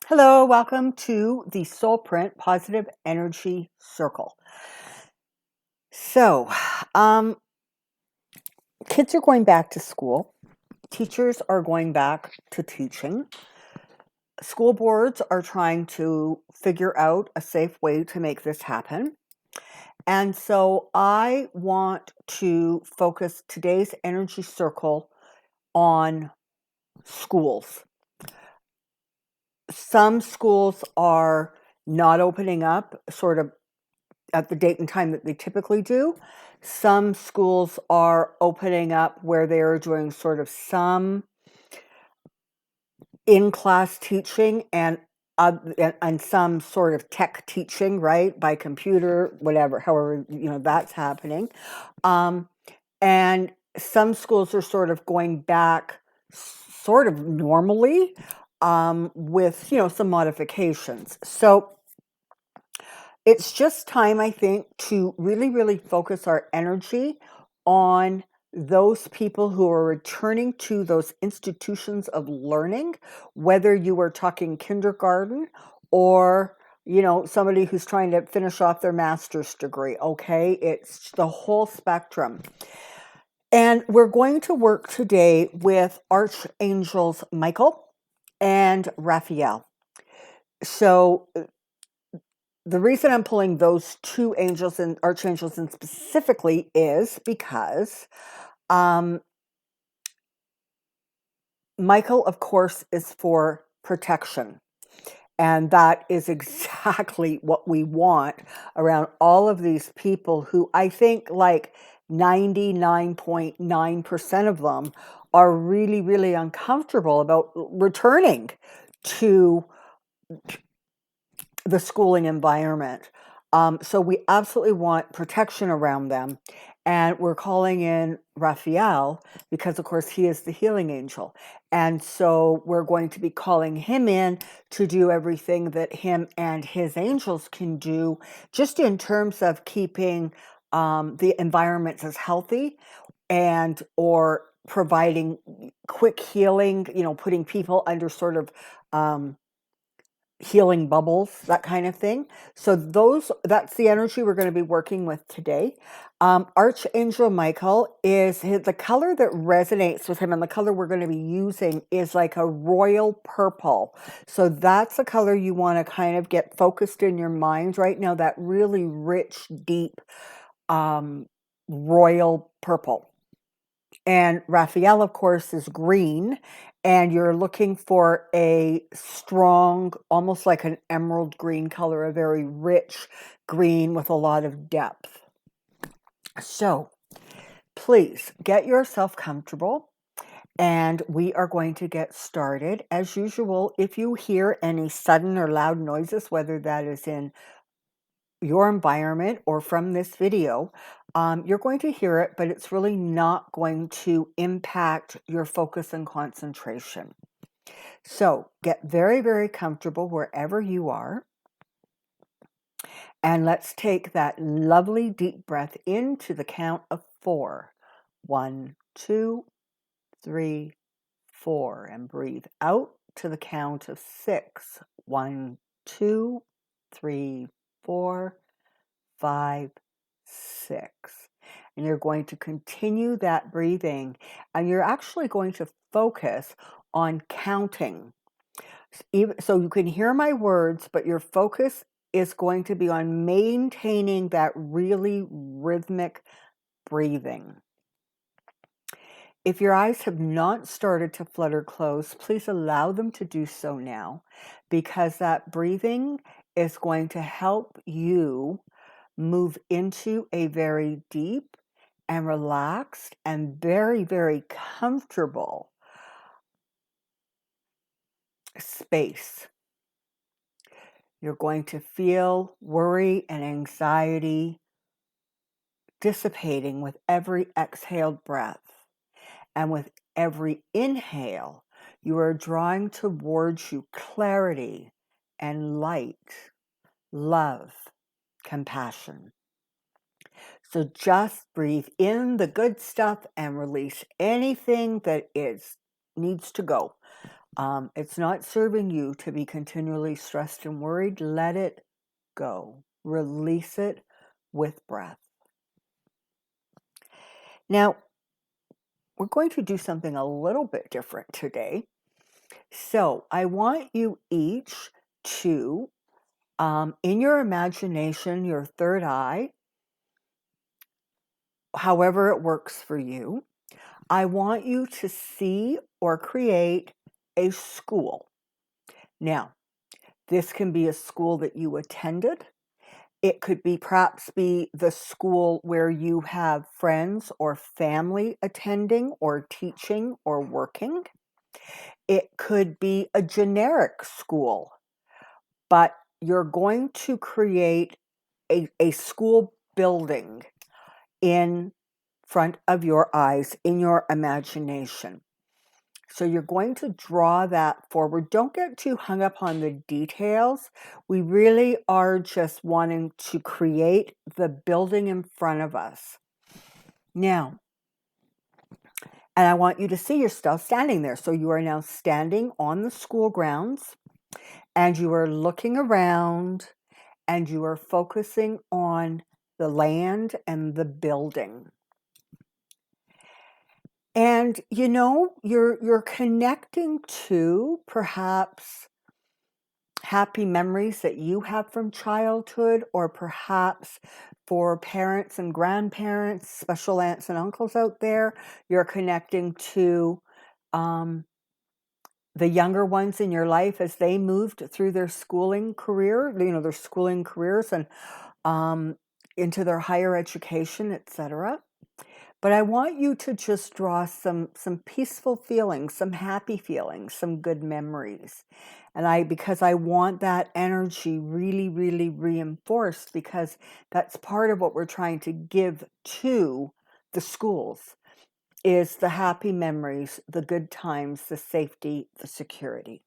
Hello, welcome to the Soulprint Positive Energy Circle. So, um, kids are going back to school. Teachers are going back to teaching. School boards are trying to figure out a safe way to make this happen. And so I want to focus today's energy circle on schools. Some schools are not opening up sort of at the date and time that they typically do. Some schools are opening up where they are doing sort of some in-class teaching and some sort of tech teaching, right, by computer, whatever, however, that's happening. And some schools are sort of going back sort of normally with, some modifications. So it's just time, I think, to really, really focus our energy on those people who are returning to those institutions of learning, whether you are talking kindergarten or, somebody who's trying to finish off their master's degree, okay? It's the whole spectrum. And we're going to work today with Archangels Michael and Raphael. So the reason I'm pulling those two angels and archangels in specifically is because Michael, of course, is for protection. And that is exactly what we want around all of these people who I think like 99.9% of them are really, really uncomfortable about returning to the schooling environment. So we absolutely want protection around them. And we're calling in Raphael because, of course, he is the healing angel. And so we're going to be calling him in to do everything that him and his angels can do, just in terms of keeping the environments as healthy and or providing quick healing, putting people under sort of healing bubbles, that kind of thing. So that's the energy we're going to be working with today. Archangel Michael is the color that resonates with him, and the color we're going to be using is like a royal purple. So that's the color you want to kind of get focused in your mind right now, that really rich, deep royal purple. And Raphael, of course, is green, and you're looking for a strong, almost like an emerald green color, a very rich green with a lot of depth. So please get yourself comfortable, and we are going to get started. As usual, if you hear any sudden or loud noises, whether that is in your environment or from this video, you're going to hear it, but it's really not going to impact your focus and concentration. So get very, very comfortable wherever you are. And let's take that lovely deep breath into the count of 4. 1, 2, 3, 4. And breathe out to the count of 6. 1, 2, 3, 4, 5, 6. And you're going to continue that breathing, and you're actually going to focus on counting. So you can hear my words, but your focus is going to be on maintaining that really rhythmic breathing. If your eyes have not started to flutter close, please allow them to do so now, because that breathing is going to help you move into a very deep and relaxed and very, very comfortable space. You're going to feel worry and anxiety dissipating with every exhaled breath. And with every inhale, you are drawing towards you clarity and light, love, compassion. So just breathe in the good stuff and release anything that needs to go. It's not serving you to be continually stressed and worried. Let it go. Release it with breath. Now, we're going to do something a little bit different today. So I want you each to, in your imagination, your third eye, however it works for you, I want you to see or create a school. Now, this can be a school that you attended. It could be perhaps be the school where you have friends or family attending or teaching or working. It could be a generic school, but you're going to create a school building in front of your eyes, in your imagination. So you're going to draw that forward. Don't get too hung up on the details. We really are just wanting to create the building in front of us. Now, and I want you to see yourself standing there. So you are now standing on the school grounds, and you are looking around, and you are focusing on the land and the building. And you're connecting to perhaps happy memories that you have from childhood, or perhaps for parents and grandparents, special aunts and uncles out there, you're connecting to the younger ones in your life as they moved through their schooling career, their schooling careers, and into their higher education, etc. But I want you to just draw some peaceful feelings, some happy feelings, some good memories. And because I want that energy really, really reinforced, because that's part of what we're trying to give to the schools, is the happy memories, the good times, the safety, the security.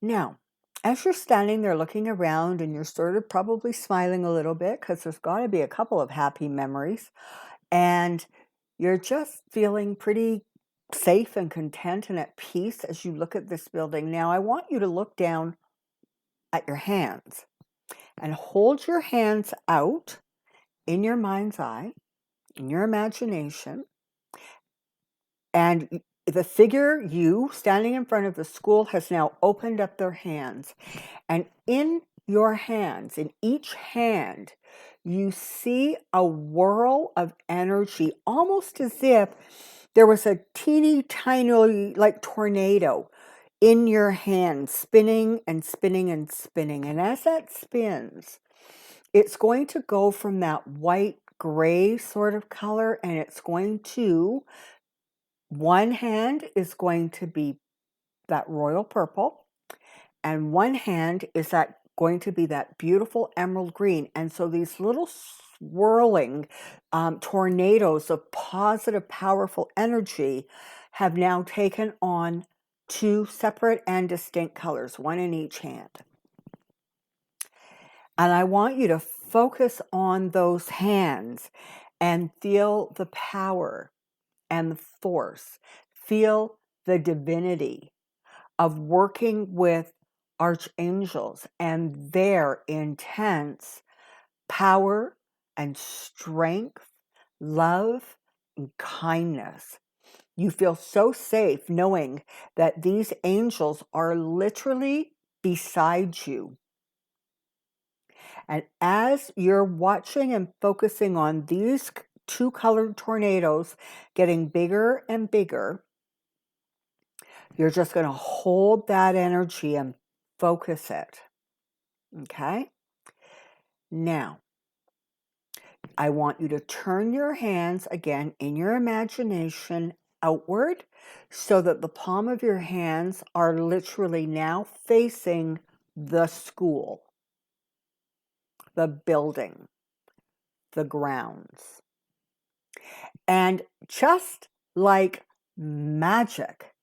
Now, as you're standing there looking around, and you're sort of probably smiling a little bit because there's got to be a couple of happy memories, and you're just feeling pretty safe and content and at peace as you look at this building. Now, I want you to look down at your hands and hold your hands out in your mind's eye, in your imagination, and the figure, you standing in front of the school, has now opened up their hands. And in your hands, in each hand, you see a whirl of energy, almost as if there was a teeny tiny, like, tornado in your hand, spinning and spinning and spinning. And as that spins, it's going to go from that white gray sort of color, and it's going to, one hand is going to be that royal purple, and one hand is going to be that beautiful emerald green. And so these little swirling tornadoes of positive, powerful energy have now taken on two separate and distinct colors, one in each hand. And I want you to focus on those hands and feel the power and the force. Feel the divinity of working with archangels and their intense power and strength, love, and kindness. You feel so safe knowing that these angels are literally beside you. And as you're watching and focusing on these two colored tornadoes getting bigger and bigger, you're just going to hold that energy and focus it. Okay? Now, I want you to turn your hands again in your imagination outward, so that the palm of your hands are literally now facing the school, the building, the grounds. And just like magic,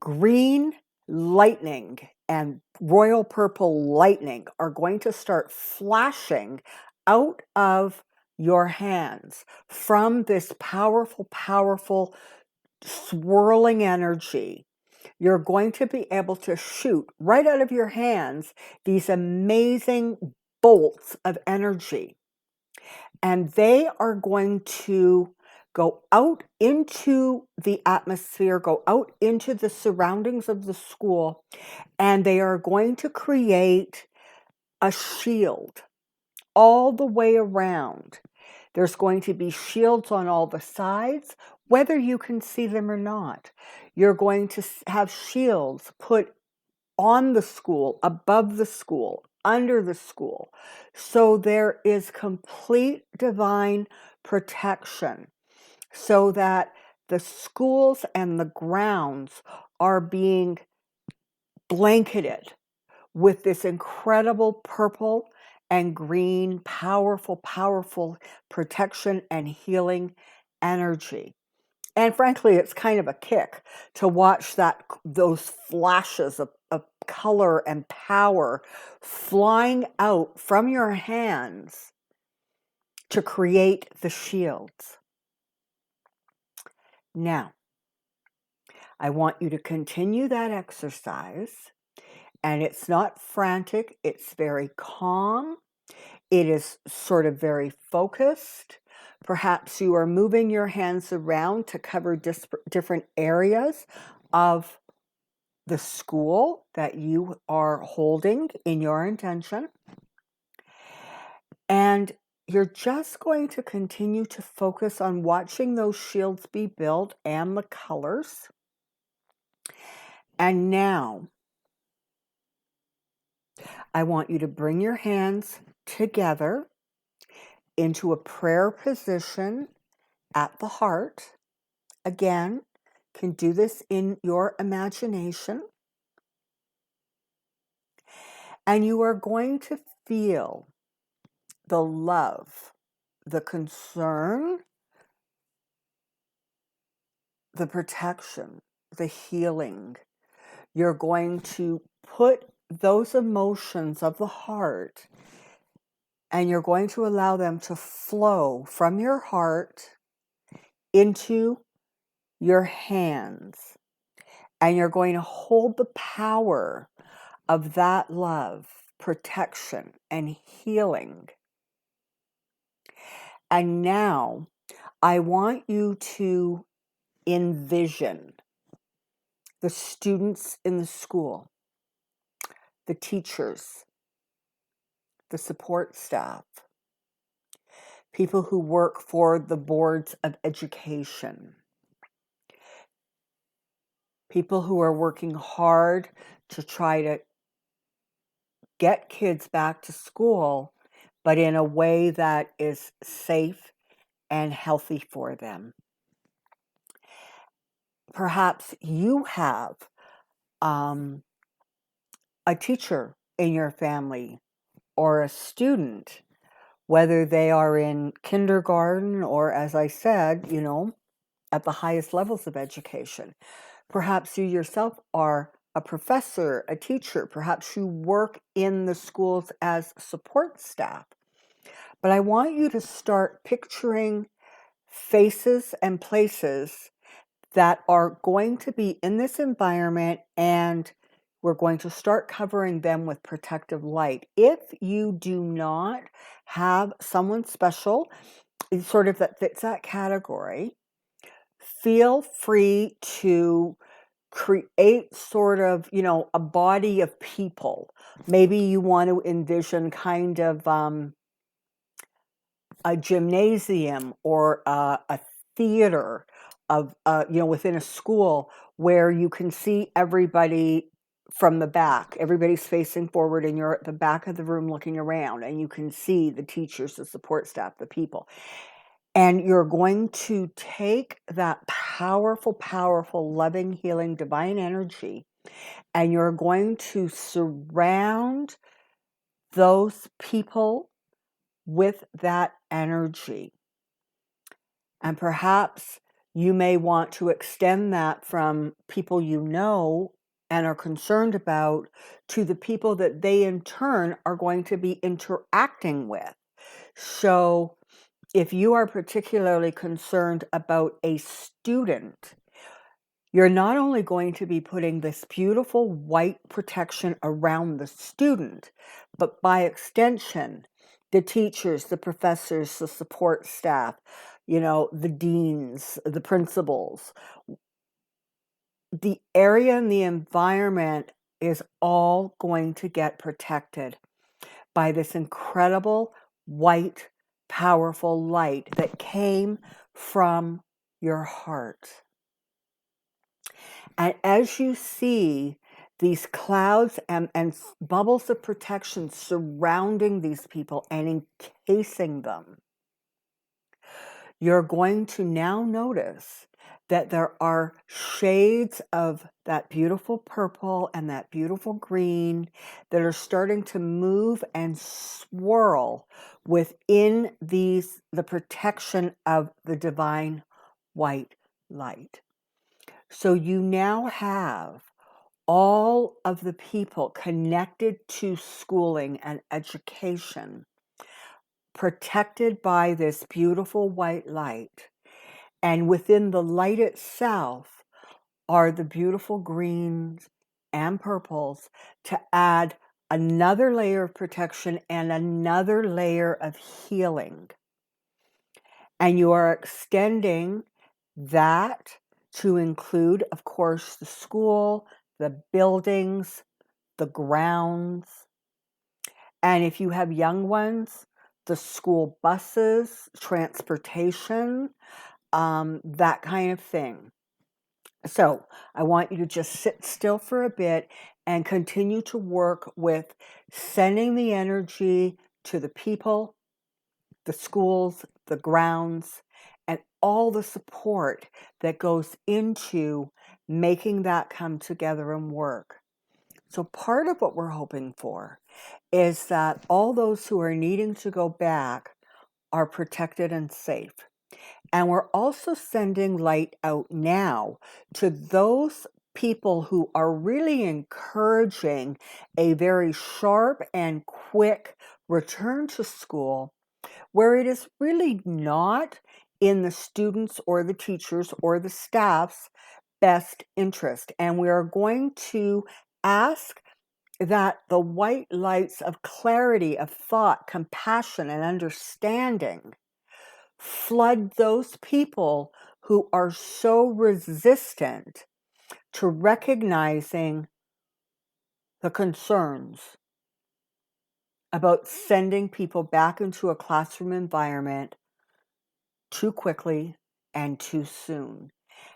green lightning and royal purple lightning are going to start flashing out of your hands from this powerful, powerful swirling energy. You're going to be able to shoot right out of your hands these amazing bolts of energy. And they are going to go out into the atmosphere, go out into the surroundings of the school, and they are going to create a shield all the way around. There's going to be shields on all the sides, whether you can see them or not. You're going to have shields put on the school, above the school, under the school. So there is complete divine protection so that the schools and the grounds are being blanketed with this incredible purple and green, powerful, powerful protection and healing energy. And frankly, it's kind of a kick to watch those flashes of color and power flying out from your hands to create the shields. Now, I want you to continue that exercise. And it's not frantic, it's very calm. It is sort of very focused. Perhaps you are moving your hands around to cover different areas of the school that you are holding in your intention. And you're just going to continue to focus on watching those shields be built and the colors. And now, I want you to bring your hands together into a prayer position at the heart. Again, can do this in your imagination. And you are going to feel the love, the concern, the protection, the healing. You're going to put those emotions of the heart and you're going to allow them to flow from your heart into your hands. And you're going to hold the power of that love, protection, and healing. And now I want you to envision the students in the school, the teachers, the support staff, people who work for the boards of education, people who are working hard to try to get kids back to school, but in a way that is safe and healthy for them. Perhaps you have a teacher in your family or a student, whether they are in kindergarten or, as I said, at the highest levels of education. Perhaps you yourself are a professor, a teacher. Perhaps you work in the schools as support staff. But I want you to start picturing faces and places that are going to be in this environment, and we're going to start covering them with protective light. If you do not have someone special, sort of that fits that category, feel free to create sort of, a body of people. Maybe you want to envision kind of a gymnasium or a theater of, within a school where you can see everybody from the back. Everybody's facing forward and you're at the back of the room looking around and you can see the teachers, the support staff, the people. And you're going to take that powerful, powerful, loving, healing, divine energy, and you're going to surround those people with that energy. And perhaps you may want to extend that from people you know and are concerned about to the people that they in turn are going to be interacting with. So if you are particularly concerned about a student, You're not only going to be putting this beautiful white protection around the student, but by extension, the teachers, the professors, the support staff, the deans, the principals. The area and the environment is all going to get protected by this incredible white, powerful light that came from your heart. And as you see these clouds and bubbles of protection surrounding these people and encasing them, you're going to now notice that there are shades of that beautiful purple and that beautiful green that are starting to move and swirl within the protection of the divine white light. So you now have all of the people connected to schooling and education, protected by this beautiful white light. And within the light itself are the beautiful greens and purples to add another layer of protection and another layer of healing. And you are extending that to include, of course, the school, the buildings, the grounds. And if you have young ones, the school buses, transportation, that kind of thing. So I want you to just sit still for a bit and continue to work with sending the energy to the people, the schools, the grounds, and all the support that goes into making that come together and work. So part of what we're hoping for is that all those who are needing to go back are protected and safe. And we're also sending light out now to those people who are really encouraging a very sharp and quick return to school, where it is really not in the students or the teachers or the staff's best interest. And we are going to ask that the white lights of clarity, of thought, compassion, and understanding flood those people who are so resistant to recognizing the concerns about sending people back into a classroom environment too quickly and too soon.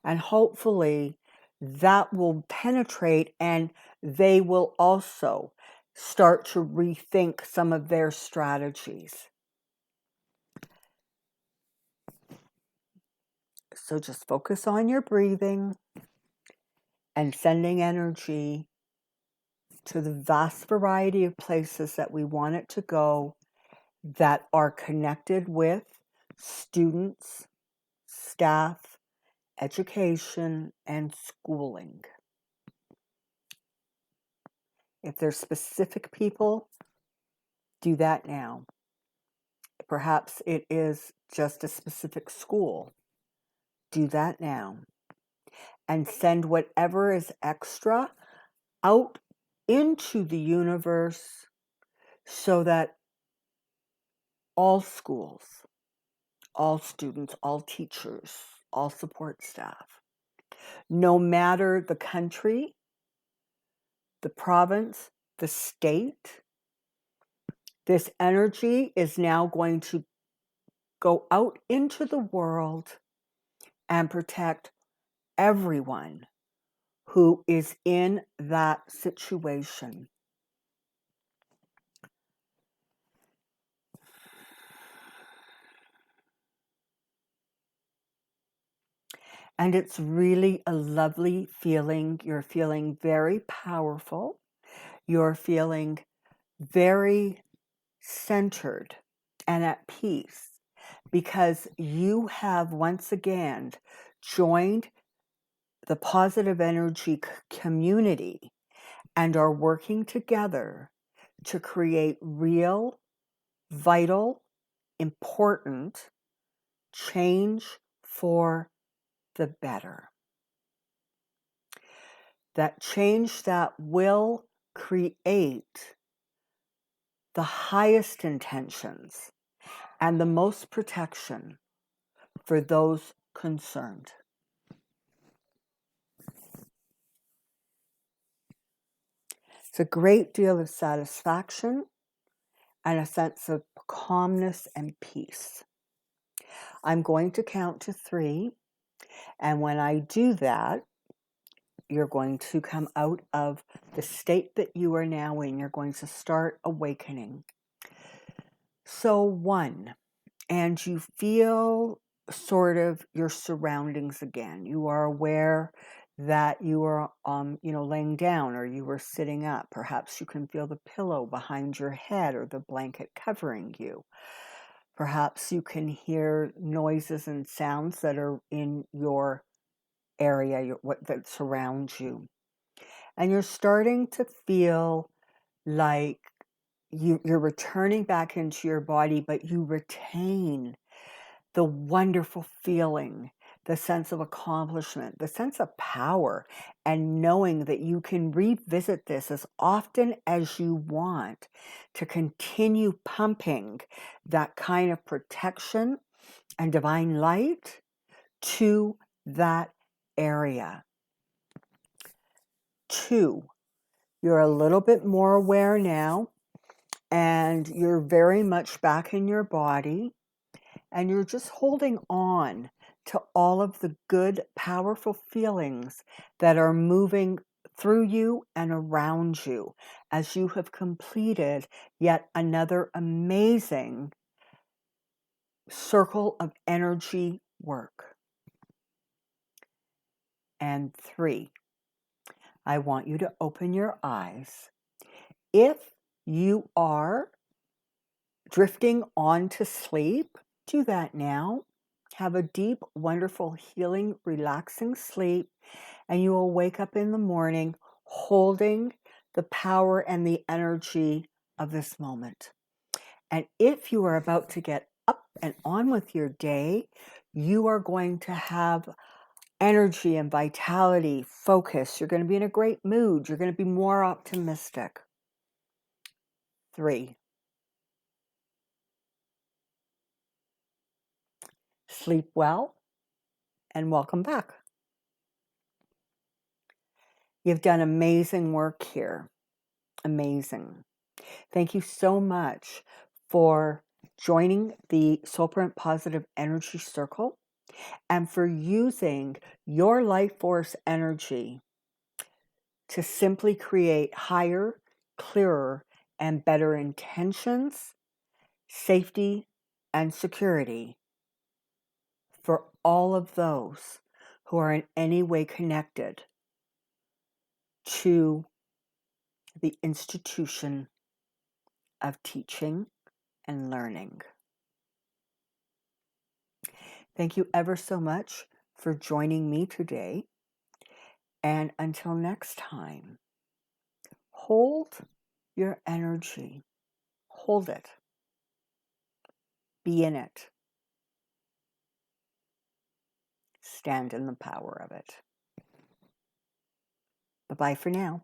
And hopefully that will penetrate and they will also start to rethink some of their strategies. So just focus on your breathing and sending energy to the vast variety of places that we want it to go that are connected with students, staff, education, and schooling. If there's specific people, do that now. Perhaps it is just a specific school. Do that now. And send whatever is extra out into the universe so that all schools, all students, all teachers, all support staff, no matter the country, the province, the state, this energy is now going to go out into the world and protect everyone who is in that situation. And it's really a lovely feeling. You're feeling very powerful. You're feeling very centered and at peace because you have once again joined the positive energy community and are working together to create real, vital, important change for the better. that change that will create the highest intentions and the most protection for those concerned. It's a great deal of satisfaction and a sense of calmness and peace. I'm going to count to 3, and when I do that, you're going to come out of the state that you are now in. You're going to start awakening. So 1, and you feel sort of your surroundings again. You are aware that you are, laying down or you are sitting up. Perhaps you can feel the pillow behind your head or the blanket covering you. Perhaps you can hear noises and sounds that are in your area, that surrounds you. And you're starting to feel like you're returning back into your body, but you retain the wonderful feeling, the sense of accomplishment, the sense of power, and knowing that you can revisit this as often as you want to continue pumping that kind of protection and divine light to that area. 2, you're a little bit more aware now, and you're very much back in your body, and you're just holding on to all of the good, powerful feelings that are moving through you and around you as you have completed yet another amazing circle of energy work. And 3, I want you to open your eyes. If you are drifting on to sleep, do that now. Have a deep, wonderful, healing, relaxing sleep, and you will wake up in the morning holding the power and the energy of this moment. And if you are about to get up and on with your day, you are going to have energy and vitality, focus. You're going to be in a great mood. You're going to be more optimistic. 3, sleep well and welcome back. You've done amazing work here. Amazing. Thank you so much for joining the Soulprint Positive Energy Circle and for using your life force energy to simply create higher, clearer, and better intentions, safety, and security for all of those who are in any way connected to the institution of teaching and learning. Thank you ever so much for joining me today. And until next time, hold your energy. Hold it. Be in it. Stand in the power of it. Bye-bye for now.